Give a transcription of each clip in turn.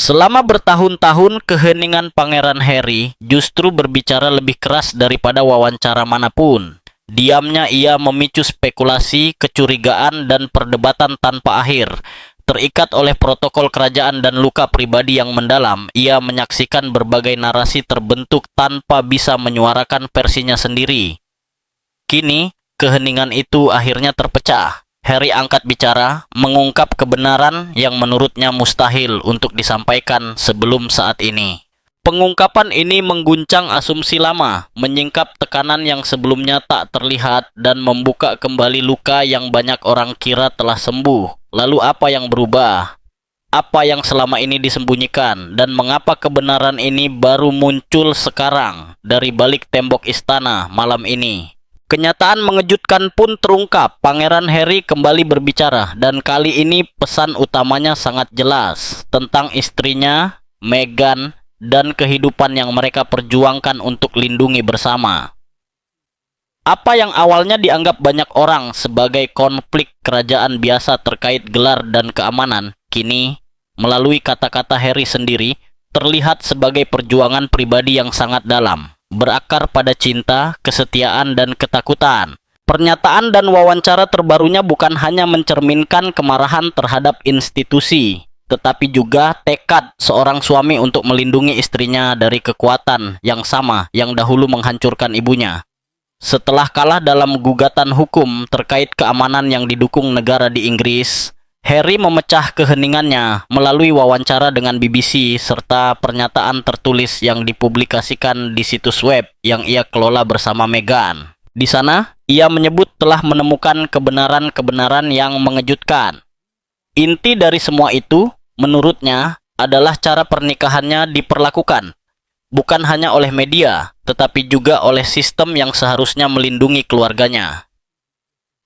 Selama bertahun-tahun, keheningan Pangeran Harry justru berbicara lebih keras daripada wawancara manapun. Diamnya ia memicu spekulasi, kecurigaan, dan perdebatan tanpa akhir. Terikat oleh protokol kerajaan dan luka pribadi yang mendalam, ia menyaksikan berbagai narasi terbentuk tanpa bisa menyuarakan versinya sendiri. Kini, keheningan itu akhirnya terpecah. Harry angkat bicara, mengungkap kebenaran yang menurutnya mustahil untuk disampaikan sebelum saat ini. Pengungkapan ini mengguncang asumsi lama, menyingkap tekanan yang sebelumnya tak terlihat, dan membuka kembali luka yang banyak orang kira telah sembuh. Lalu apa yang berubah? Apa yang selama ini disembunyikan, dan mengapa kebenaran ini baru muncul sekarang dari balik tembok istana malam ini? Kenyataan mengejutkan pun terungkap. Pangeran Harry kembali berbicara, dan kali ini pesan utamanya sangat jelas tentang istrinya, Meghan, dan kehidupan yang mereka perjuangkan untuk lindungi bersama. Apa yang awalnya dianggap banyak orang sebagai konflik kerajaan biasa terkait gelar dan keamanan, kini, melalui kata-kata Harry sendiri, terlihat sebagai perjuangan pribadi yang sangat dalam, berakar pada cinta, kesetiaan, dan ketakutan. Pernyataan dan wawancara terbarunya bukan hanya mencerminkan kemarahan terhadap institusi, tetapi juga tekad seorang suami untuk melindungi istrinya dari kekuatan yang sama yang dahulu menghancurkan ibunya. Setelah kalah dalam gugatan hukum terkait keamanan yang didukung negara di Inggris, Harry memecah keheningannya melalui wawancara dengan BBC serta pernyataan tertulis yang dipublikasikan di situs web yang ia kelola bersama Meghan. Di sana, ia menyebut telah menemukan kebenaran-kebenaran yang mengejutkan. Inti dari semua itu, menurutnya, adalah cara pernikahannya diperlakukan, bukan hanya oleh media, tetapi juga oleh sistem yang seharusnya melindungi keluarganya.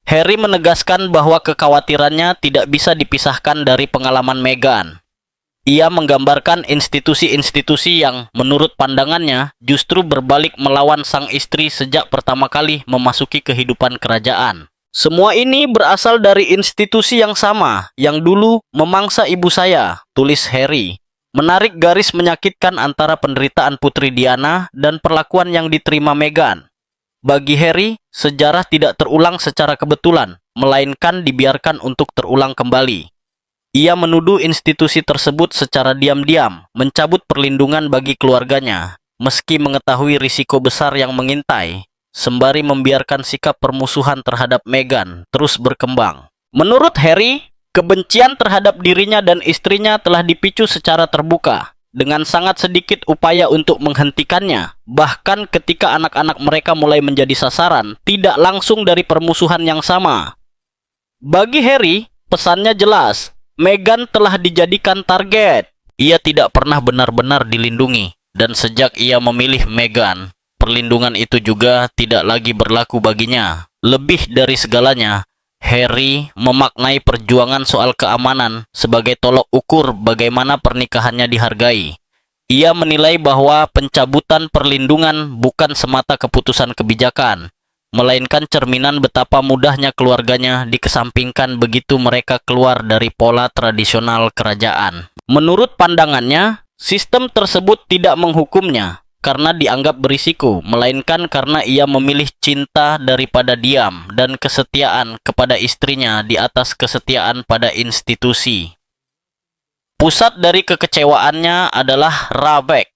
Harry menegaskan bahwa kekhawatirannya tidak bisa dipisahkan dari pengalaman Meghan. Ia menggambarkan institusi-institusi yang, menurut pandangannya, justru berbalik melawan sang istri sejak pertama kali memasuki kehidupan kerajaan. Semua ini berasal dari institusi yang sama, yang dulu memangsa ibu saya, tulis Harry. Menarik garis menyakitkan antara penderitaan Putri Diana dan perlakuan yang diterima Meghan. Bagi Harry, sejarah tidak terulang secara kebetulan, melainkan dibiarkan untuk terulang kembali. Ia menuduh institusi tersebut secara diam-diam mencabut perlindungan bagi keluarganya, meski mengetahui risiko besar yang mengintai, sembari membiarkan sikap permusuhan terhadap Meghan terus berkembang. Menurut Harry, kebencian terhadap dirinya dan istrinya telah dipicu secara terbuka, dengan sangat sedikit upaya untuk menghentikannya. Bahkan ketika anak-anak mereka mulai menjadi sasaran, tidak langsung dari permusuhan yang sama. Bagi Harry, pesannya jelas, Meghan telah dijadikan target. Ia tidak pernah benar-benar dilindungi, dan sejak ia memilih Meghan, perlindungan itu juga tidak lagi berlaku baginya. Lebih dari segalanya, Harry memaknai perjuangan soal keamanan sebagai tolok ukur bagaimana pernikahannya dihargai. Ia menilai bahwa pencabutan perlindungan bukan semata keputusan kebijakan, melainkan cerminan betapa mudahnya keluarganya dikesampingkan begitu mereka keluar dari pola tradisional kerajaan. Menurut pandangannya, sistem tersebut tidak menghukumnya karena dianggap berisiko, melainkan karena ia memilih cinta daripada diam dan kesetiaan kepada istrinya di atas kesetiaan pada institusi. Pusat dari kekecewaannya adalah RABEC,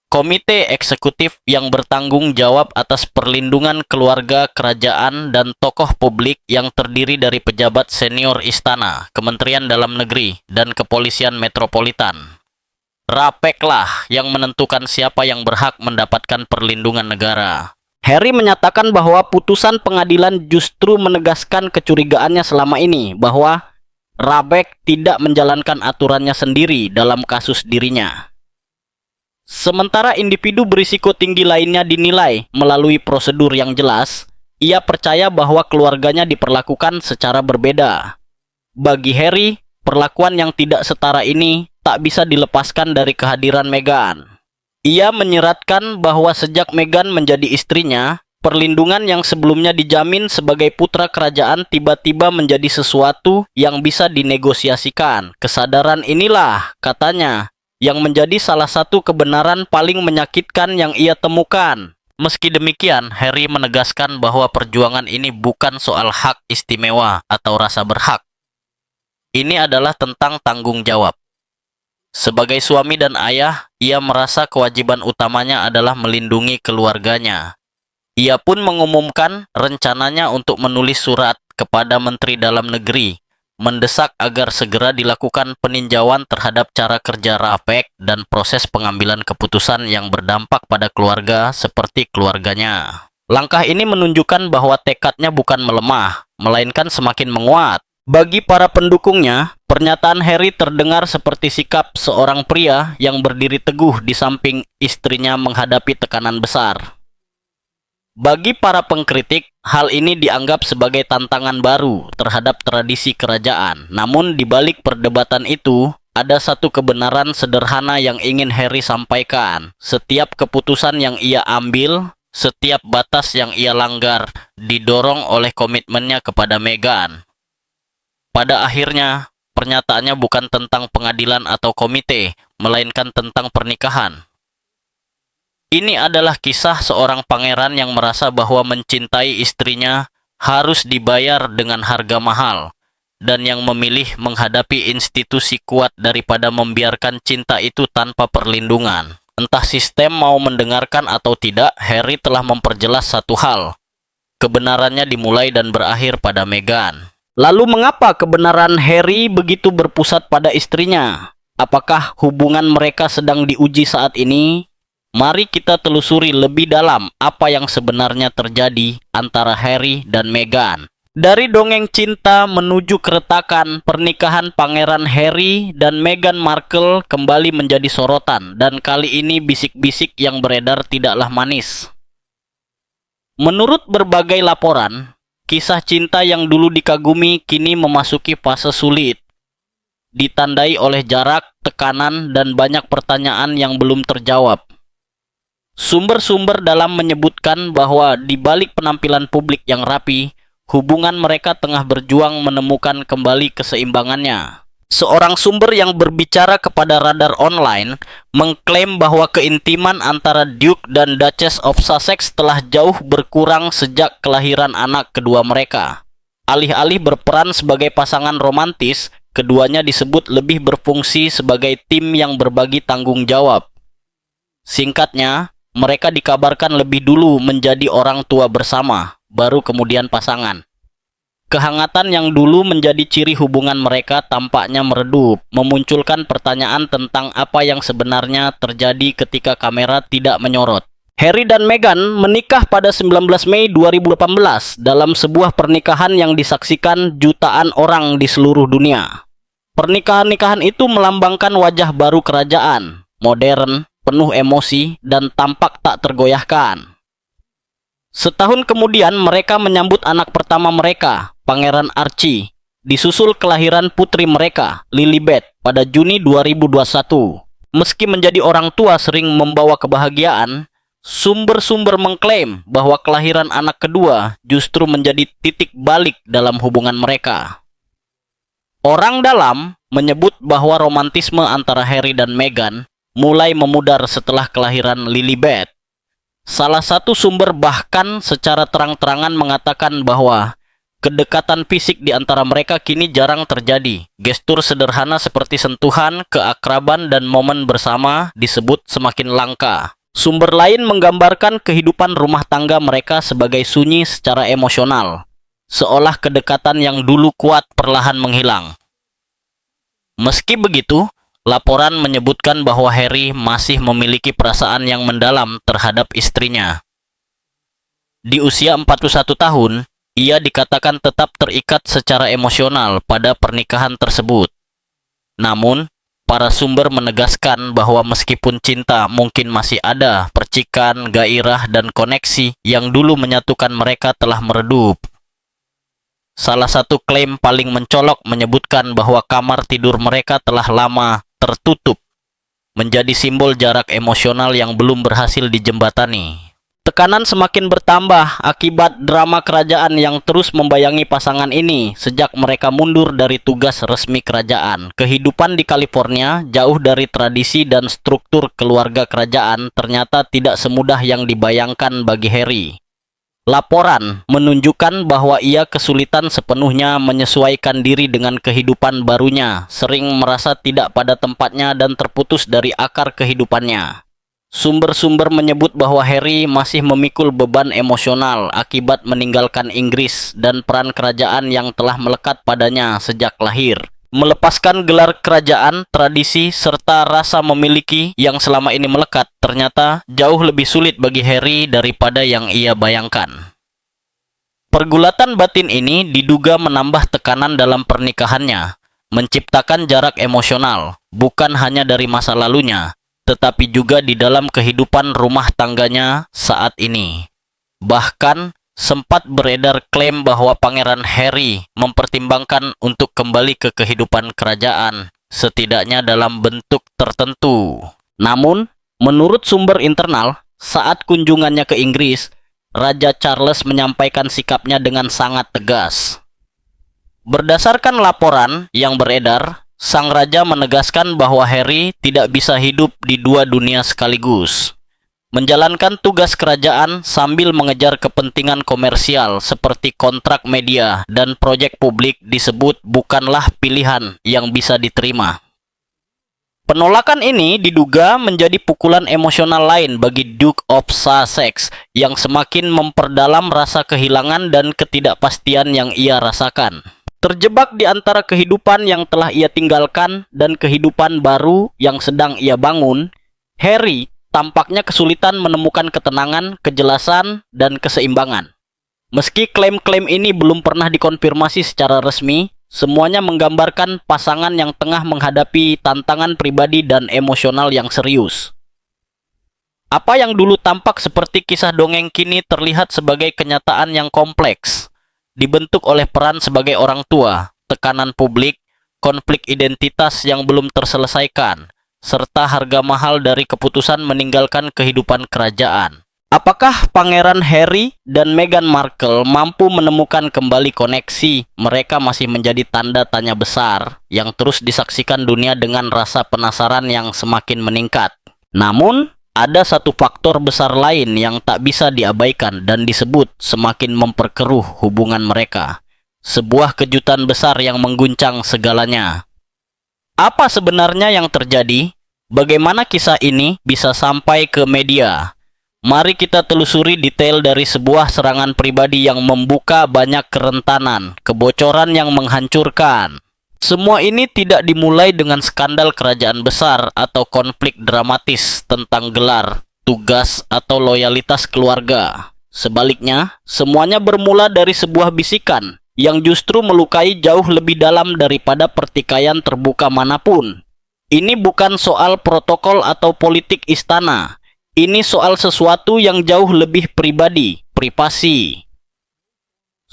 komite eksekutif yang bertanggung jawab atas perlindungan keluarga kerajaan dan tokoh publik yang terdiri dari pejabat senior istana, Kementerian Dalam Negeri, dan Kepolisian Metropolitan. RAPEC lah yang menentukan siapa yang berhak mendapatkan perlindungan negara. Harry menyatakan bahwa putusan pengadilan justru menegaskan kecurigaannya selama ini bahwa RAPEC tidak menjalankan aturannya sendiri dalam kasus dirinya. Sementara individu berisiko tinggi lainnya dinilai melalui prosedur yang jelas, ia percaya bahwa keluarganya diperlakukan secara berbeda. Bagi Harry, perlakuan yang tidak setara ini tak bisa dilepaskan dari kehadiran Meghan. Ia menyeratkan bahwa sejak Meghan menjadi istrinya, perlindungan yang sebelumnya dijamin sebagai putra kerajaan tiba-tiba menjadi sesuatu yang bisa dinegosiasikan. Kesadaran inilah, katanya, yang menjadi salah satu kebenaran paling menyakitkan yang ia temukan. Meski demikian, Harry menegaskan bahwa perjuangan ini bukan soal hak istimewa atau rasa berhak. Ini adalah tentang tanggung jawab. Sebagai suami dan ayah, ia merasa kewajiban utamanya adalah melindungi keluarganya. Ia pun mengumumkan rencananya untuk menulis surat kepada Menteri Dalam Negeri, mendesak agar segera dilakukan peninjauan terhadap cara kerja RAPEC dan proses pengambilan keputusan yang berdampak pada keluarga seperti keluarganya. Langkah ini menunjukkan bahwa tekadnya bukan melemah, melainkan semakin menguat. Bagi para pendukungnya, pernyataan Harry terdengar seperti sikap seorang pria yang berdiri teguh di samping istrinya menghadapi tekanan besar. Bagi para pengkritik, hal ini dianggap sebagai tantangan baru terhadap tradisi kerajaan. Namun di balik perdebatan itu, ada satu kebenaran sederhana yang ingin Harry sampaikan. Setiap keputusan yang ia ambil, setiap batas yang ia langgar, didorong oleh komitmennya kepada Meghan. Pada akhirnya, pernyataannya bukan tentang pengadilan atau komite, melainkan tentang pernikahan. Ini adalah kisah seorang pangeran yang merasa bahwa mencintai istrinya harus dibayar dengan harga mahal, dan yang memilih menghadapi institusi kuat daripada membiarkan cinta itu tanpa perlindungan. Entah sistem mau mendengarkan atau tidak, Harry telah memperjelas satu hal. Kebenarannya dimulai dan berakhir pada Meghan. Lalu mengapa kebenaran Harry begitu berpusat pada istrinya? Apakah hubungan mereka sedang diuji saat ini? Mari kita telusuri lebih dalam apa yang sebenarnya terjadi antara Harry dan Meghan. Dari dongeng cinta menuju keretakan, pernikahan Pangeran Harry dan Meghan Markle kembali menjadi sorotan, dan kali ini bisik-bisik yang beredar tidaklah manis. Menurut berbagai laporan, kisah cinta yang dulu dikagumi kini memasuki fase sulit, ditandai oleh jarak, tekanan, dan banyak pertanyaan yang belum terjawab. Sumber-sumber dalam menyebutkan bahwa di balik penampilan publik yang rapi, hubungan mereka tengah berjuang menemukan kembali keseimbangannya. Seorang sumber yang berbicara kepada Radar Online mengklaim bahwa keintiman antara Duke dan Duchess of Sussex telah jauh berkurang sejak kelahiran anak kedua mereka. Alih-alih berperan sebagai pasangan romantis, keduanya disebut lebih berfungsi sebagai tim yang berbagi tanggung jawab. Singkatnya, mereka dikabarkan lebih dulu menjadi orang tua bersama, baru kemudian pasangan. Kehangatan yang dulu menjadi ciri hubungan mereka tampaknya meredup, memunculkan pertanyaan tentang apa yang sebenarnya terjadi ketika kamera tidak menyorot. Harry dan Meghan menikah pada 19 Mei 2018 dalam sebuah pernikahan yang disaksikan jutaan orang di seluruh dunia. Pernikahan-nikahan itu melambangkan wajah baru kerajaan, modern, penuh emosi, dan tampak tak tergoyahkan. Setahun kemudian mereka menyambut anak pertama mereka, Pangeran Archie, disusul kelahiran putri mereka, Lilibet, pada Juni 2021. Meski menjadi orang tua sering membawa kebahagiaan, sumber-sumber mengklaim bahwa kelahiran anak kedua justru menjadi titik balik dalam hubungan mereka. Orang dalam menyebut bahwa romantisme antara Harry dan Meghan mulai memudar setelah kelahiran Lilibet. Salah satu sumber bahkan secara terang-terangan mengatakan bahwa kedekatan fisik di antara mereka kini jarang terjadi. Gestur sederhana seperti sentuhan, keakraban, dan momen bersama disebut semakin langka. Sumber lain menggambarkan kehidupan rumah tangga mereka sebagai sunyi secara emosional, seolah kedekatan yang dulu kuat perlahan menghilang. Meski begitu, laporan menyebutkan bahwa Harry masih memiliki perasaan yang mendalam terhadap istrinya. Di usia 41 tahun, ia dikatakan tetap terikat secara emosional pada pernikahan tersebut. Namun, para sumber menegaskan bahwa meskipun cinta mungkin masih ada, percikan, gairah, dan koneksi yang dulu menyatukan mereka telah meredup. Salah satu klaim paling mencolok menyebutkan bahwa kamar tidur mereka telah lama tertutup, menjadi simbol jarak emosional yang belum berhasil dijembatani. Tekanan semakin bertambah akibat drama kerajaan yang terus membayangi pasangan ini sejak mereka mundur dari tugas resmi kerajaan. Kehidupan di California, jauh dari tradisi dan struktur keluarga kerajaan, ternyata tidak semudah yang dibayangkan bagi Harry. Laporan menunjukkan bahwa ia kesulitan sepenuhnya menyesuaikan diri dengan kehidupan barunya, sering merasa tidak pada tempatnya dan terputus dari akar kehidupannya. Sumber-sumber menyebut bahwa Harry masih memikul beban emosional akibat meninggalkan Inggris dan peran kerajaan yang telah melekat padanya sejak lahir. Melepaskan gelar kerajaan, tradisi, serta rasa memiliki yang selama ini melekat ternyata jauh lebih sulit bagi Harry daripada yang ia bayangkan. Pergulatan batin ini diduga menambah tekanan dalam pernikahannya, menciptakan jarak emosional, bukan hanya dari masa lalunya, tetapi juga di dalam kehidupan rumah tangganya saat ini. Bahkan, sempat beredar klaim bahwa Pangeran Harry mempertimbangkan untuk kembali ke kehidupan kerajaan, setidaknya dalam bentuk tertentu. Namun, menurut sumber internal, saat kunjungannya ke Inggris, Raja Charles menyampaikan sikapnya dengan sangat tegas. Berdasarkan laporan yang beredar, sang raja menegaskan bahwa Harry tidak bisa hidup di dua dunia sekaligus. Menjalankan tugas kerajaan sambil mengejar kepentingan komersial seperti kontrak media dan proyek publik disebut bukanlah pilihan yang bisa diterima. Penolakan ini diduga menjadi pukulan emosional lain bagi Duke of Sussex yang semakin memperdalam rasa kehilangan dan ketidakpastian yang ia rasakan. Terjebak di antara kehidupan yang telah ia tinggalkan dan kehidupan baru yang sedang ia bangun, Harry tampaknya kesulitan menemukan ketenangan, kejelasan, dan keseimbangan. Meski klaim-klaim ini belum pernah dikonfirmasi secara resmi, semuanya menggambarkan pasangan yang tengah menghadapi tantangan pribadi dan emosional yang serius. Apa yang dulu tampak seperti kisah dongeng kini terlihat sebagai kenyataan yang kompleks. Dibentuk oleh peran sebagai orang tua, tekanan publik, konflik identitas yang belum terselesaikan, serta harga mahal dari keputusan meninggalkan kehidupan kerajaan. Apakah Pangeran Harry dan Meghan Markle mampu menemukan kembali koneksi? Mereka masih menjadi tanda tanya besar yang terus disaksikan dunia dengan rasa penasaran yang semakin meningkat. Namun, ada satu faktor besar lain yang tak bisa diabaikan dan disebut semakin memperkeruh hubungan mereka. Sebuah kejutan besar yang mengguncang segalanya. Apa sebenarnya yang terjadi? Bagaimana kisah ini bisa sampai ke media? Mari kita telusuri detail dari sebuah serangan pribadi yang membuka banyak kerentanan, kebocoran yang menghancurkan. Semua ini tidak dimulai dengan skandal kerajaan besar atau konflik dramatis tentang gelar, tugas, atau loyalitas keluarga. Sebaliknya, semuanya bermula dari sebuah bisikan yang justru melukai jauh lebih dalam daripada pertikaian terbuka manapun. Ini bukan soal protokol atau politik istana. Ini soal sesuatu yang jauh lebih pribadi, privasi.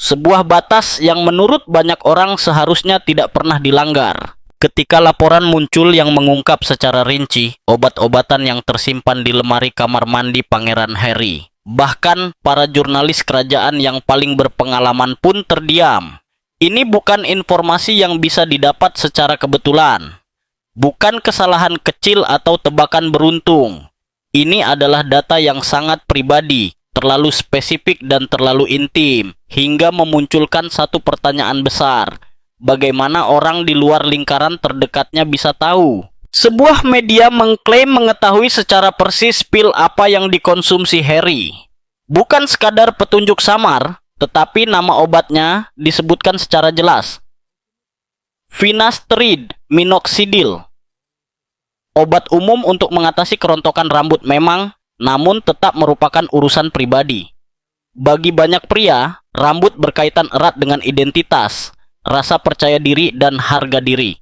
Sebuah batas yang menurut banyak orang seharusnya tidak pernah dilanggar. Ketika laporan muncul yang mengungkap secara rinci obat-obatan yang tersimpan di lemari kamar mandi Pangeran Harry, bahkan para jurnalis kerajaan yang paling berpengalaman pun terdiam. Ini bukan informasi yang bisa didapat secara kebetulan. Bukan kesalahan kecil atau tebakan beruntung. Ini adalah data yang sangat pribadi, terlalu spesifik dan terlalu intim, hingga memunculkan satu pertanyaan besar. Bagaimana orang di luar lingkaran terdekatnya bisa tahu? Sebuah media mengklaim mengetahui secara persis pil apa yang dikonsumsi Harry. Bukan sekadar petunjuk samar, tetapi nama obatnya disebutkan secara jelas. Finasteride minoxidil. Obat umum untuk mengatasi kerontokan rambut memang, namun tetap merupakan urusan pribadi. Bagi banyak pria, rambut berkaitan erat dengan identitas, rasa percaya diri, dan harga diri.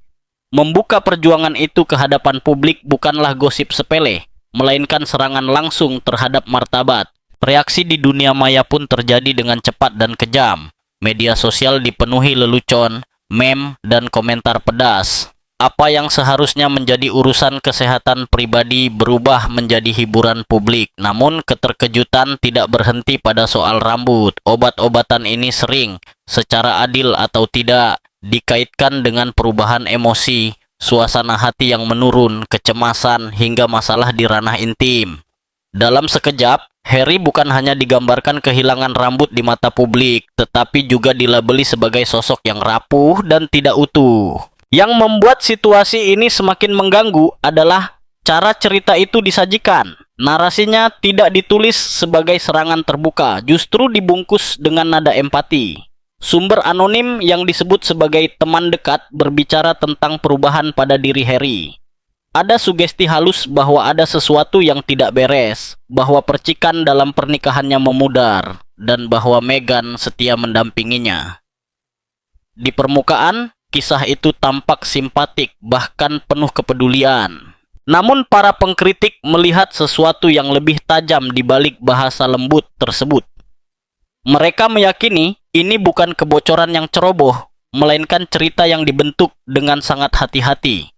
Membuka perjuangan itu ke hadapan publik bukanlah gosip sepele, melainkan serangan langsung terhadap martabat. Reaksi di dunia maya pun terjadi dengan cepat dan kejam. Media sosial dipenuhi lelucon, meme, dan komentar pedas. Apa yang seharusnya menjadi urusan kesehatan pribadi berubah menjadi hiburan publik. Namun keterkejutan tidak berhenti pada soal rambut. Obat-obatan ini sering, secara adil atau tidak, dikaitkan dengan perubahan emosi, suasana hati yang menurun, kecemasan, hingga masalah di ranah intim. Dalam sekejap, Harry bukan hanya digambarkan kehilangan rambut di mata publik, tetapi juga dilabeli sebagai sosok yang rapuh dan tidak utuh. Yang membuat situasi ini semakin mengganggu adalah cara cerita itu disajikan. Narasinya tidak ditulis sebagai serangan terbuka, justru dibungkus dengan nada empati. Sumber anonim yang disebut sebagai teman dekat berbicara tentang perubahan pada diri Harry. Ada sugesti halus bahwa ada sesuatu yang tidak beres, bahwa percikan dalam pernikahannya memudar, dan bahwa Meghan setia mendampinginya. Di permukaan, kisah itu tampak simpatik, bahkan penuh kepedulian. Namun para pengkritik melihat sesuatu yang lebih tajam di balik bahasa lembut tersebut. Mereka meyakini ini bukan kebocoran yang ceroboh, melainkan cerita yang dibentuk dengan sangat hati-hati.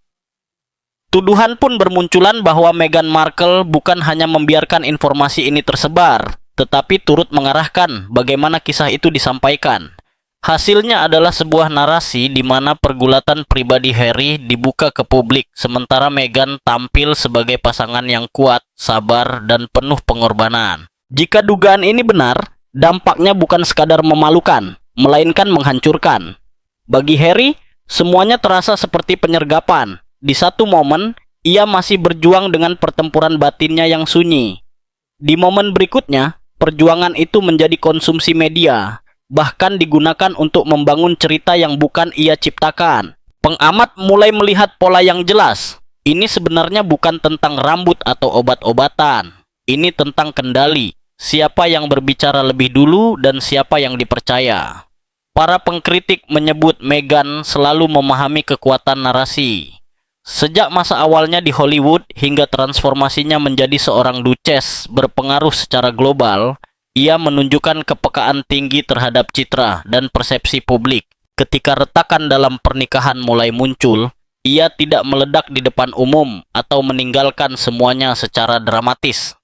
Tuduhan pun bermunculan bahwa Meghan Markle bukan hanya membiarkan informasi ini tersebar, tetapi turut mengarahkan bagaimana kisah itu disampaikan. Hasilnya adalah sebuah narasi di mana pergulatan pribadi Harry dibuka ke publik, sementara Meghan tampil sebagai pasangan yang kuat, sabar, dan penuh pengorbanan. Jika dugaan ini benar, dampaknya bukan sekadar memalukan, melainkan menghancurkan. Bagi Harry, semuanya terasa seperti penyergapan. Di satu momen, ia masih berjuang dengan pertempuran batinnya yang sunyi. Di momen berikutnya, perjuangan itu menjadi konsumsi media, bahkan digunakan untuk membangun cerita yang bukan ia ciptakan. Pengamat mulai melihat pola yang jelas. Ini sebenarnya bukan tentang rambut atau obat-obatan. Ini tentang kendali. Siapa yang berbicara lebih dulu dan siapa yang dipercaya. Para pengkritik menyebut Meghan selalu memahami kekuatan narasi. Sejak masa awalnya di Hollywood hingga transformasinya menjadi seorang duchess berpengaruh secara global, ia menunjukkan kepekaan tinggi terhadap citra dan persepsi publik. Ketika retakan dalam pernikahan mulai muncul, ia tidak meledak di depan umum atau meninggalkan semuanya secara dramatis.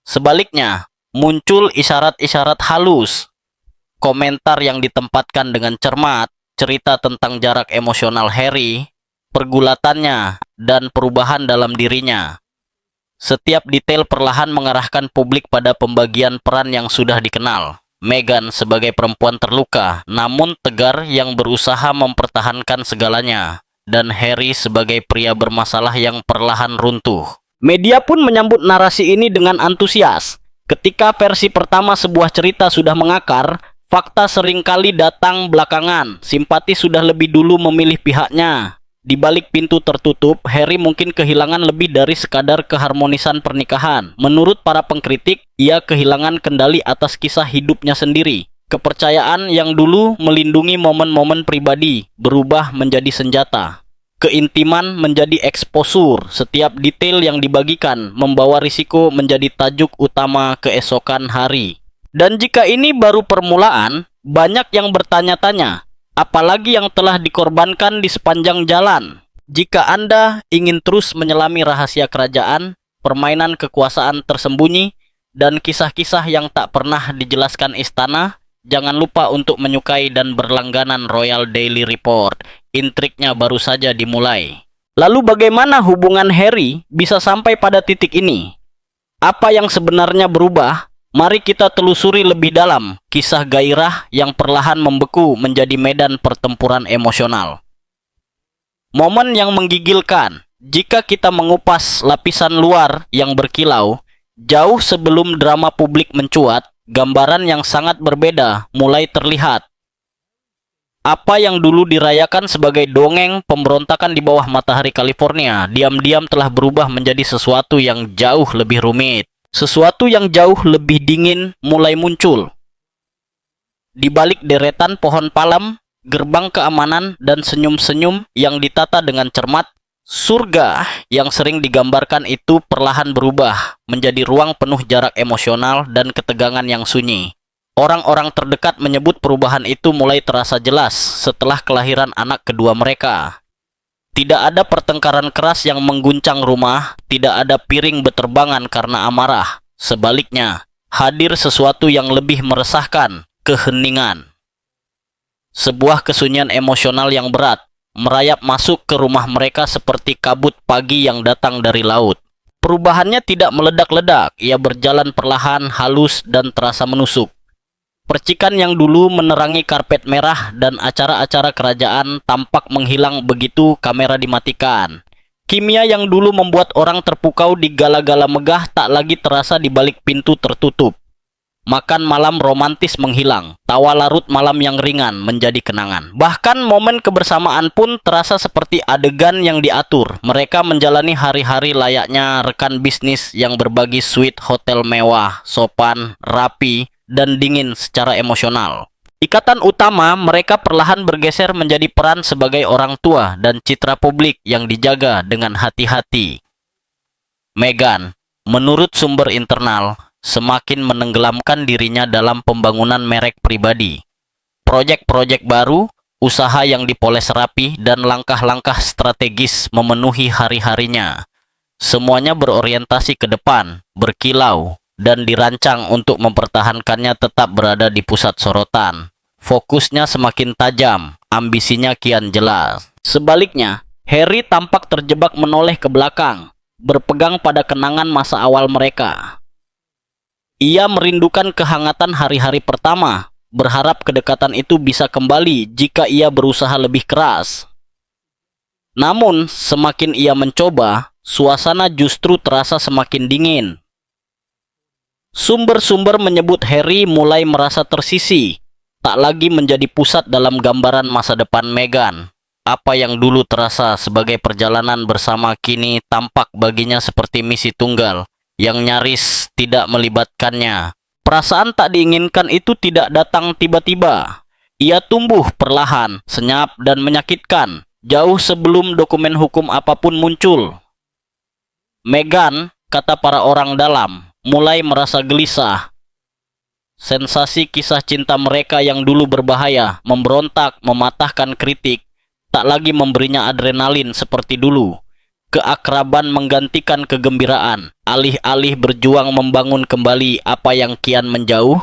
Sebaliknya, muncul isyarat-isyarat halus, komentar yang ditempatkan dengan cermat, cerita tentang jarak emosional Harry, pergulatannya, dan perubahan dalam dirinya. Setiap detail perlahan mengarahkan publik pada pembagian peran yang sudah dikenal. Meghan sebagai perempuan terluka, namun tegar yang berusaha mempertahankan segalanya, dan Harry sebagai pria bermasalah yang perlahan runtuh. Media pun menyambut narasi ini dengan antusias. Ketika versi pertama sebuah cerita sudah mengakar, fakta seringkali datang belakangan. Simpati sudah lebih dulu memilih pihaknya. Di balik pintu tertutup, Harry mungkin kehilangan lebih dari sekadar keharmonisan pernikahan. Menurut para pengkritik, ia kehilangan kendali atas kisah hidupnya sendiri. Kepercayaan yang dulu melindungi momen-momen pribadi berubah menjadi senjata. Keintiman menjadi eksposur. Setiap detail yang dibagikan membawa risiko menjadi tajuk utama keesokan hari. Dan jika ini baru permulaan, banyak yang bertanya-tanya, apalagi yang telah dikorbankan di sepanjang jalan. Jika Anda ingin terus menyelami rahasia kerajaan, permainan kekuasaan tersembunyi, dan kisah-kisah yang tak pernah dijelaskan istana, jangan lupa untuk menyukai dan berlangganan Royal Daily Report. Intriknya baru saja dimulai. Lalu bagaimana hubungan Harry bisa sampai pada titik ini? Apa yang sebenarnya berubah? Mari kita telusuri lebih dalam kisah gairah yang perlahan membeku menjadi medan pertempuran emosional. Momen yang menggigilkan. Jika kita mengupas lapisan luar yang berkilau, jauh sebelum drama publik mencuat, gambaran yang sangat berbeda mulai terlihat. Apa yang dulu dirayakan sebagai dongeng pemberontakan di bawah matahari California, diam-diam telah berubah menjadi sesuatu yang jauh lebih rumit. Sesuatu yang jauh lebih dingin mulai muncul. Di balik deretan pohon palem, gerbang keamanan, dan senyum-senyum yang ditata dengan cermat, surga yang sering digambarkan itu perlahan berubah menjadi ruang penuh jarak emosional dan ketegangan yang sunyi. Orang-orang terdekat menyebut perubahan itu mulai terasa jelas setelah kelahiran anak kedua mereka. Tidak ada pertengkaran keras yang mengguncang rumah, tidak ada piring beterbangan karena amarah. Sebaliknya, hadir sesuatu yang lebih meresahkan, keheningan. Sebuah kesunyian emosional yang berat, merayap masuk ke rumah mereka seperti kabut pagi yang datang dari laut. Perubahannya tidak meledak-ledak, ia berjalan perlahan, halus, dan terasa menusuk. Percikan yang dulu menerangi karpet merah dan acara-acara kerajaan tampak menghilang begitu kamera dimatikan. Kimia yang dulu membuat orang terpukau di gala-gala megah tak lagi terasa di balik pintu tertutup. Makan malam romantis menghilang, tawa larut malam yang ringan menjadi kenangan. Bahkan momen kebersamaan pun terasa seperti adegan yang diatur. Mereka menjalani hari-hari layaknya rekan bisnis yang berbagi suite hotel mewah, sopan, rapi, dan dingin secara emosional. Ikatan utama mereka perlahan bergeser menjadi peran sebagai orang tua dan citra publik yang dijaga dengan hati-hati. Meghan, menurut sumber internal, semakin menenggelamkan dirinya dalam pembangunan merek pribadi. Proyek-proyek baru, usaha yang dipoles rapi, dan langkah-langkah strategis memenuhi hari-harinya. Semuanya berorientasi ke depan, berkilau, dan dirancang untuk mempertahankannya tetap berada di pusat sorotan. Fokusnya semakin tajam, ambisinya kian jelas. Sebaliknya, Harry tampak terjebak menoleh ke belakang, berpegang pada kenangan masa awal mereka. Ia merindukan kehangatan hari-hari pertama, berharap kedekatan itu bisa kembali jika ia berusaha lebih keras. Namun, semakin ia mencoba, suasana justru terasa semakin dingin. Sumber-sumber menyebut Harry mulai merasa tersisih, tak lagi menjadi pusat dalam gambaran masa depan Meghan. Apa yang dulu terasa sebagai perjalanan bersama kini tampak baginya seperti misi tunggal yang nyaris tidak melibatkannya. Perasaan tak diinginkan itu tidak datang tiba-tiba. Ia tumbuh perlahan, senyap dan menyakitkan, jauh sebelum dokumen hukum apapun muncul. Meghan, kata para orang dalam, mulai merasa gelisah. Sensasi kisah cinta mereka yang dulu berbahaya, memberontak, mematahkan kritik, tak lagi memberinya adrenalin seperti dulu. Keakraban menggantikan kegembiraan. Alih-alih berjuang membangun kembali apa yang kian menjauh,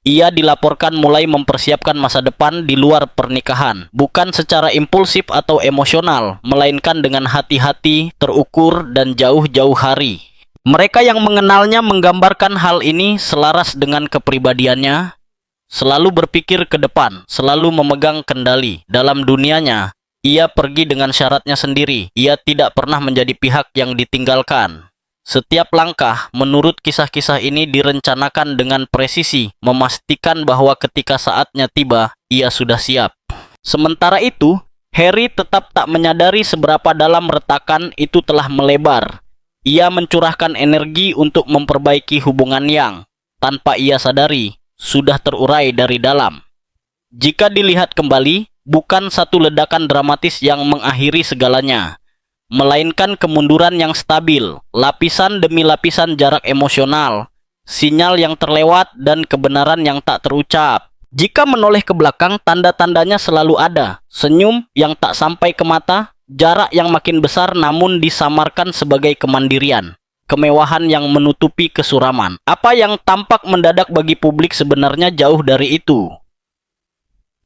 ia dilaporkan mulai mempersiapkan masa depan di luar pernikahan. Bukan secara impulsif atau emosional, melainkan dengan hati-hati, terukur, dan jauh-jauh hari. Mereka yang mengenalnya menggambarkan hal ini selaras dengan kepribadiannya, selalu berpikir ke depan, selalu memegang kendali. Dalam dunianya, ia pergi dengan syaratnya sendiri. Ia tidak pernah menjadi pihak yang ditinggalkan. Setiap langkah, menurut kisah-kisah ini direncanakan dengan presisi, memastikan bahwa ketika saatnya tiba, ia sudah siap. Sementara itu, Harry tetap tak menyadari seberapa dalam retakan itu telah melebar. Ia mencurahkan energi untuk memperbaiki hubungan yang, tanpa ia sadari, sudah terurai dari dalam. Jika dilihat kembali, bukan satu ledakan dramatis yang mengakhiri segalanya, melainkan kemunduran yang stabil, lapisan demi lapisan jarak emosional, sinyal yang terlewat, dan kebenaran yang tak terucap. Jika menoleh ke belakang, tanda-tandanya selalu ada. Senyum yang tak sampai ke mata, jarak yang makin besar namun disamarkan sebagai kemandirian, kemewahan yang menutupi kesuraman. Apa yang tampak mendadak bagi publik sebenarnya jauh dari itu.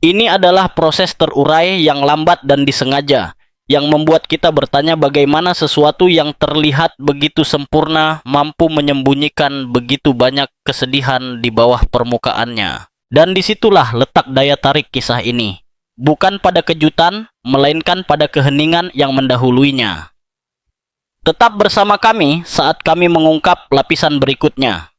Ini adalah proses terurai yang lambat dan disengaja, yang membuat kita bertanya bagaimana sesuatu yang terlihat begitu sempurna mampu menyembunyikan begitu banyak kesedihan di bawah permukaannya. Dan disitulah letak daya tarik kisah ini. Bukan pada kejutan, melainkan pada keheningan yang mendahuluinya. Tetap bersama kami saat kami mengungkap lapisan berikutnya.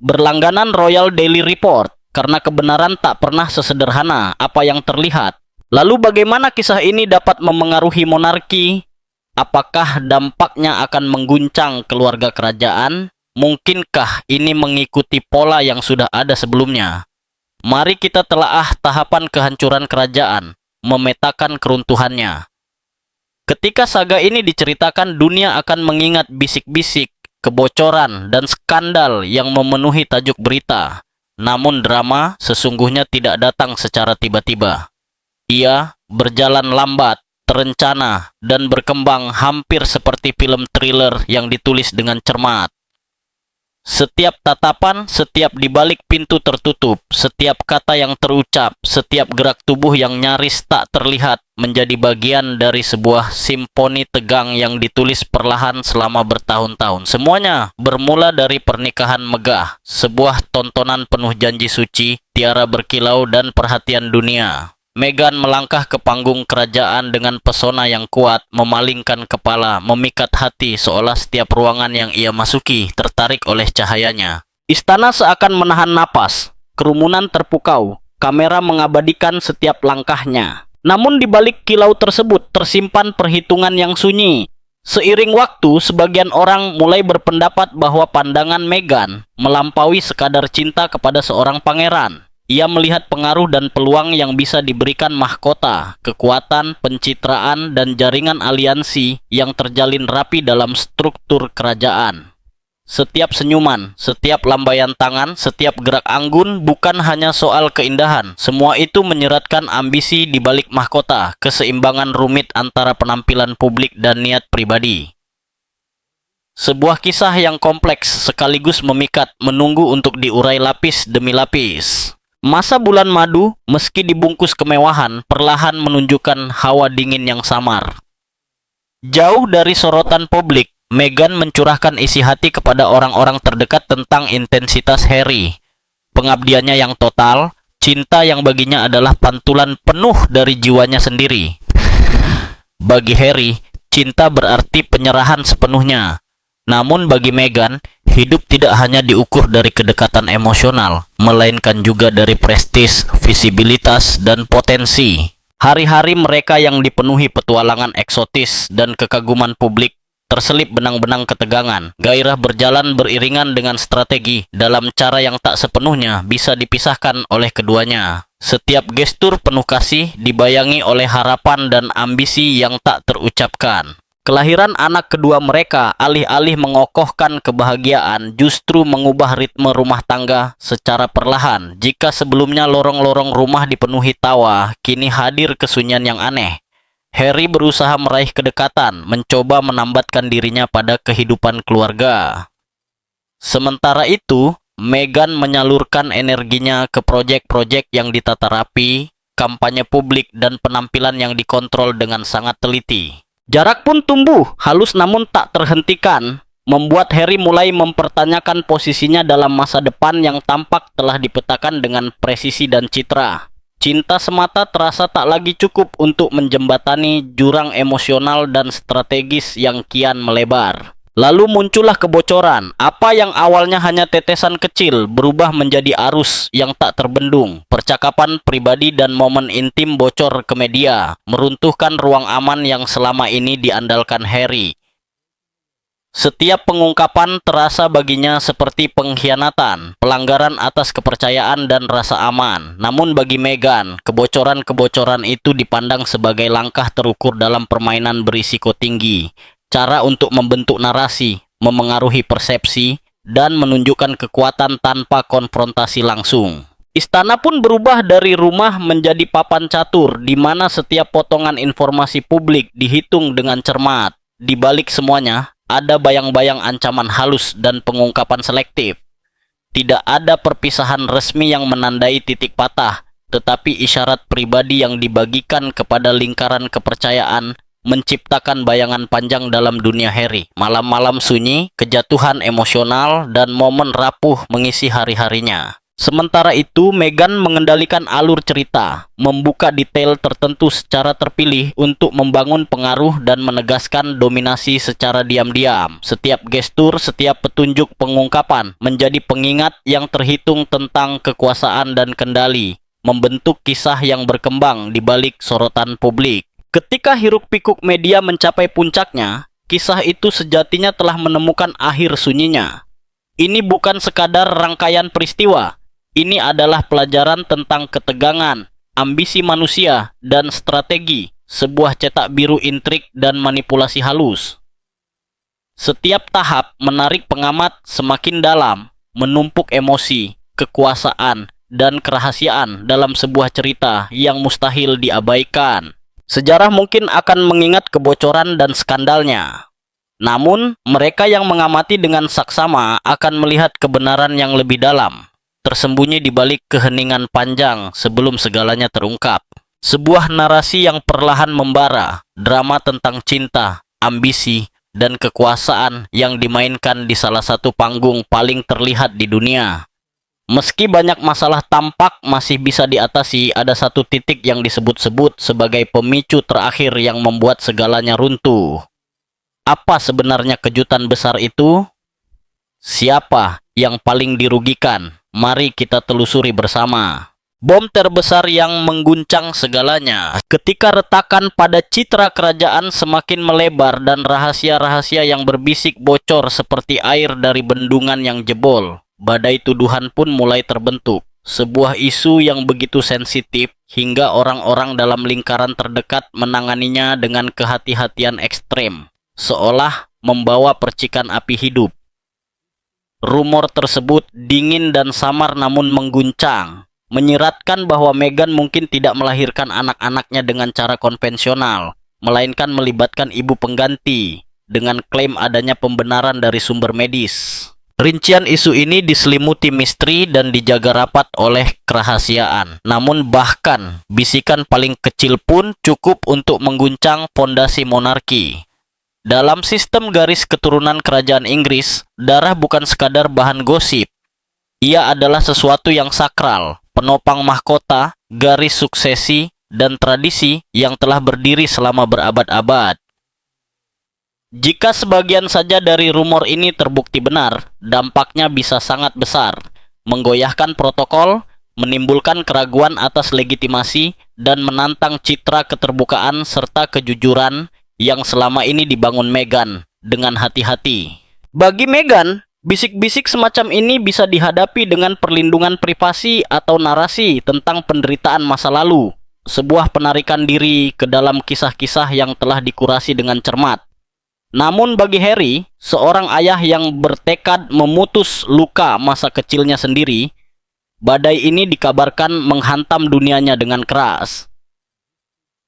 Berlangganan Royal Daily Report, karena kebenaran tak pernah sesederhana apa yang terlihat. Lalu bagaimana kisah ini dapat memengaruhi monarki? Apakah dampaknya akan mengguncang keluarga kerajaan? Mungkinkah ini mengikuti pola yang sudah ada sebelumnya? Mari kita telaah tahapan kehancuran kerajaan, memetakan keruntuhannya. Ketika saga ini diceritakan, dunia akan mengingat bisik-bisik, kebocoran, dan skandal yang memenuhi tajuk berita. Namun drama sesungguhnya tidak datang secara tiba-tiba. Ia berjalan lambat, terencana, dan berkembang hampir seperti film thriller yang ditulis dengan cermat. Setiap tatapan, setiap di balik pintu tertutup, setiap kata yang terucap, setiap gerak tubuh yang nyaris tak terlihat menjadi bagian dari sebuah simfoni tegang yang ditulis perlahan selama bertahun-tahun. Semuanya bermula dari pernikahan megah, sebuah tontonan penuh janji suci, tiara berkilau dan perhatian dunia. Meghan melangkah ke panggung kerajaan dengan pesona yang kuat, memalingkan kepala, memikat hati seolah setiap ruangan yang ia masuki tertarik oleh cahayanya. Istana seakan menahan napas, kerumunan terpukau, kamera mengabadikan setiap langkahnya. Namun di balik kilau tersebut tersimpan perhitungan yang sunyi. Seiring waktu, sebagian orang mulai berpendapat bahwa pandangan Meghan melampaui sekadar cinta kepada seorang pangeran. Ia melihat pengaruh dan peluang yang bisa diberikan mahkota, kekuatan, pencitraan, dan jaringan aliansi yang terjalin rapi dalam struktur kerajaan. Setiap senyuman, setiap lambaian tangan, setiap gerak anggun bukan hanya soal keindahan. Semua itu menyeratkan ambisi di balik mahkota, keseimbangan rumit antara penampilan publik dan niat pribadi. Sebuah kisah yang kompleks sekaligus memikat, menunggu untuk diurai lapis demi lapis. Masa bulan madu, meski dibungkus kemewahan, perlahan menunjukkan hawa dingin yang samar. Jauh dari sorotan publik, Meghan mencurahkan isi hati kepada orang-orang terdekat tentang intensitas Harry. Pengabdiannya yang total, cinta yang baginya adalah pantulan penuh dari jiwanya sendiri. Bagi Harry, cinta berarti penyerahan sepenuhnya. Namun bagi Meghan, hidup tidak hanya diukur dari kedekatan emosional, melainkan juga dari prestis, visibilitas, dan potensi. Hari-hari mereka yang dipenuhi petualangan eksotis dan kekaguman publik terselip benang-benang ketegangan. Gairah berjalan beriringan dengan strategi dalam cara yang tak sepenuhnya bisa dipisahkan oleh keduanya. Setiap gestur penuh kasih dibayangi oleh harapan dan ambisi yang tak terucapkan. Kelahiran anak kedua mereka alih-alih mengokohkan kebahagiaan justru mengubah ritme rumah tangga secara perlahan. Jika sebelumnya lorong-lorong rumah dipenuhi tawa, kini hadir kesunyian yang aneh. Harry berusaha meraih kedekatan, mencoba menambatkan dirinya pada kehidupan keluarga. Sementara itu, Meghan menyalurkan energinya ke proyek-proyek yang ditata rapi, kampanye publik, dan penampilan yang dikontrol dengan sangat teliti. Jarak pun tumbuh, halus namun tak terhentikan, membuat Harry mulai mempertanyakan posisinya dalam masa depan yang tampak telah dipetakan dengan presisi dan citra. Cinta semata terasa tak lagi cukup untuk menjembatani jurang emosional dan strategis yang kian melebar. Lalu muncullah kebocoran. Apa yang awalnya hanya tetesan kecil berubah menjadi arus yang tak terbendung. Percakapan pribadi dan momen intim bocor ke media, meruntuhkan ruang aman yang selama ini diandalkan Harry. Setiap pengungkapan terasa baginya seperti pengkhianatan, pelanggaran atas kepercayaan dan rasa aman. Namun bagi Meghan, kebocoran-kebocoran itu dipandang sebagai langkah terukur dalam permainan berisiko tinggi. Cara untuk membentuk narasi, memengaruhi persepsi, dan menunjukkan kekuatan tanpa konfrontasi langsung. Istana pun berubah dari rumah menjadi papan catur, di mana setiap potongan informasi publik dihitung dengan cermat. Di balik semuanya, ada bayang-bayang ancaman halus dan pengungkapan selektif. Tidak ada perpisahan resmi yang menandai titik patah, tetapi isyarat pribadi yang dibagikan kepada lingkaran kepercayaan menciptakan bayangan panjang dalam dunia Harry. Malam-malam sunyi, kejatuhan emosional, dan momen rapuh mengisi hari-harinya. Sementara itu, Meghan mengendalikan alur cerita, membuka detail tertentu secara terpilih untuk membangun pengaruh dan menegaskan dominasi secara diam-diam. Setiap gestur, setiap petunjuk pengungkapan menjadi pengingat yang terhitung tentang kekuasaan dan kendali, membentuk kisah yang berkembang di balik sorotan publik. Ketika hiruk-pikuk media mencapai puncaknya, kisah itu sejatinya telah menemukan akhir sunyinya. Ini bukan sekadar rangkaian peristiwa. Ini adalah pelajaran tentang ketegangan, ambisi manusia, dan strategi, sebuah cetak biru intrik dan manipulasi halus. Setiap tahap menarik pengamat semakin dalam, menumpuk emosi, kekuasaan, dan kerahasiaan dalam sebuah cerita yang mustahil diabaikan. Sejarah mungkin akan mengingat kebocoran dan skandalnya. Namun, mereka yang mengamati dengan saksama akan melihat kebenaran yang lebih dalam, tersembunyi di balik keheningan panjang sebelum segalanya terungkap. Sebuah narasi yang perlahan membara, drama tentang cinta, ambisi, dan kekuasaan yang dimainkan di salah satu panggung paling terlihat di dunia. Meski banyak masalah tampak masih bisa diatasi, ada satu titik yang disebut-sebut sebagai pemicu terakhir yang membuat segalanya runtuh. Apa sebenarnya kejutan besar itu? Siapa yang paling dirugikan? Mari kita telusuri bersama. Bom terbesar yang mengguncang segalanya. Ketika retakan pada citra kerajaan semakin melebar dan rahasia-rahasia yang berbisik bocor seperti air dari bendungan yang jebol, badai tuduhan pun mulai terbentuk. Sebuah isu yang begitu sensitif hingga orang-orang dalam lingkaran terdekat menanganinya dengan kehati-hatian ekstrem, seolah membawa percikan api hidup. Rumor tersebut dingin dan samar namun mengguncang, menyiratkan bahwa Meghan mungkin tidak melahirkan anak-anaknya dengan cara konvensional, melainkan melibatkan ibu pengganti, dengan klaim adanya pembenaran dari sumber medis. Rincian isu ini diselimuti misteri dan dijaga rapat oleh kerahasiaan. Namun bahkan bisikan paling kecil pun cukup untuk mengguncang pondasi monarki. Dalam sistem garis keturunan kerajaan Inggris, darah bukan sekadar bahan gosip. Ia adalah sesuatu yang sakral, penopang mahkota, garis suksesi, dan tradisi yang telah berdiri selama berabad-abad. Jika sebagian saja dari rumor ini terbukti benar, dampaknya bisa sangat besar, menggoyahkan protokol, menimbulkan keraguan atas legitimasi, dan menantang citra keterbukaan serta kejujuran yang selama ini dibangun Meghan dengan hati-hati. Bagi Meghan, bisik-bisik semacam ini bisa dihadapi dengan perlindungan privasi atau narasi tentang penderitaan masa lalu, sebuah penarikan diri ke dalam kisah-kisah yang telah dikurasi dengan cermat. Namun bagi Harry, seorang ayah yang bertekad memutus luka masa kecilnya sendiri, badai ini dikabarkan menghantam dunianya dengan keras.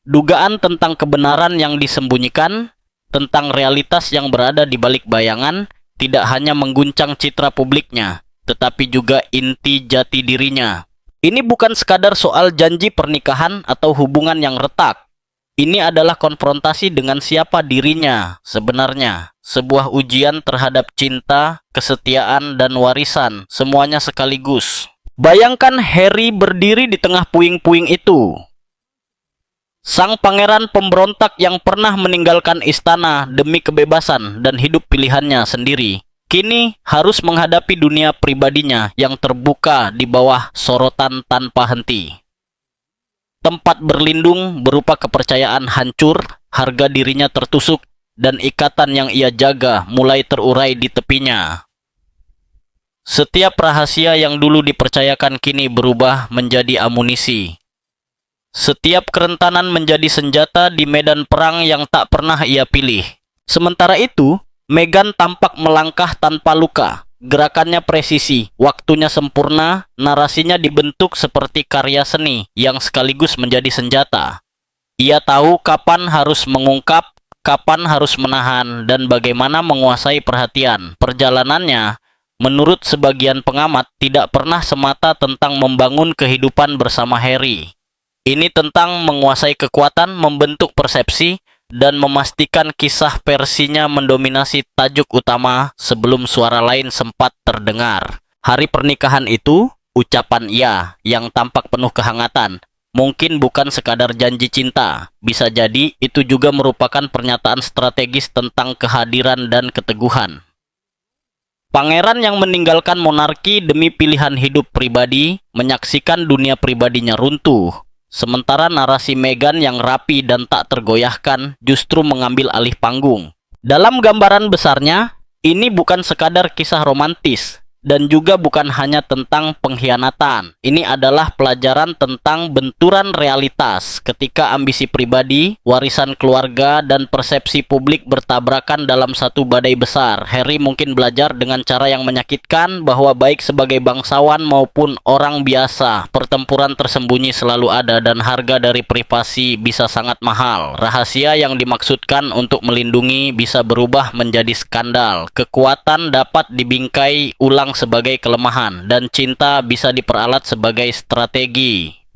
Dugaan tentang kebenaran yang disembunyikan, tentang realitas yang berada di balik bayangan, tidak hanya mengguncang citra publiknya, tetapi juga inti jati dirinya. Ini bukan sekadar soal janji pernikahan atau hubungan yang retak. Ini adalah konfrontasi dengan siapa dirinya sebenarnya. Sebuah ujian terhadap cinta, kesetiaan, dan warisan, semuanya sekaligus. Bayangkan Harry berdiri di tengah puing-puing itu. Sang pangeran pemberontak yang pernah meninggalkan istana demi kebebasan dan hidup pilihannya sendiri, kini harus menghadapi dunia pribadinya yang terbuka di bawah sorotan tanpa henti. Tempat berlindung berupa kepercayaan hancur, harga dirinya tertusuk, dan ikatan yang ia jaga mulai terurai di tepinya. Setiap rahasia yang dulu dipercayakan kini berubah menjadi amunisi. Setiap kerentanan menjadi senjata di medan perang yang tak pernah ia pilih. Sementara itu, Meghan tampak melangkah tanpa luka. Gerakannya presisi, waktunya sempurna, narasinya dibentuk seperti karya seni yang sekaligus menjadi senjata. Ia tahu kapan harus mengungkap, kapan harus menahan, dan bagaimana menguasai perhatian. Perjalanannya, menurut sebagian pengamat, tidak pernah semata tentang membangun kehidupan bersama Harry. Ini tentang menguasai kekuatan, membentuk persepsi, dan memastikan kisah versinya mendominasi tajuk utama sebelum suara lain sempat terdengar. Hari pernikahan itu, ucapan "ya" yang tampak penuh kehangatan, mungkin bukan sekadar janji cinta. Bisa jadi itu juga merupakan pernyataan strategis tentang kehadiran dan keteguhan. Pangeran yang meninggalkan monarki demi pilihan hidup pribadi, menyaksikan dunia pribadinya runtuh. Sementara narasi Meghan yang rapi dan tak tergoyahkan justru mengambil alih panggung. Dalam gambaran besarnya, ini bukan sekadar kisah romantis. Dan juga bukan hanya tentang pengkhianatan. Ini adalah pelajaran tentang benturan realitas ketika ambisi pribadi, warisan keluarga, dan persepsi publik bertabrakan dalam satu badai besar. Harry mungkin belajar dengan cara yang menyakitkan bahwa baik sebagai bangsawan maupun orang biasa, pertempuran tersembunyi selalu ada dan harga dari privasi bisa sangat mahal. Rahasia yang dimaksudkan untuk melindungi bisa berubah menjadi skandal. Kekuatan dapat dibingkai ulang sebagai kelemahan, dan cinta bisa diperalat sebagai strategi.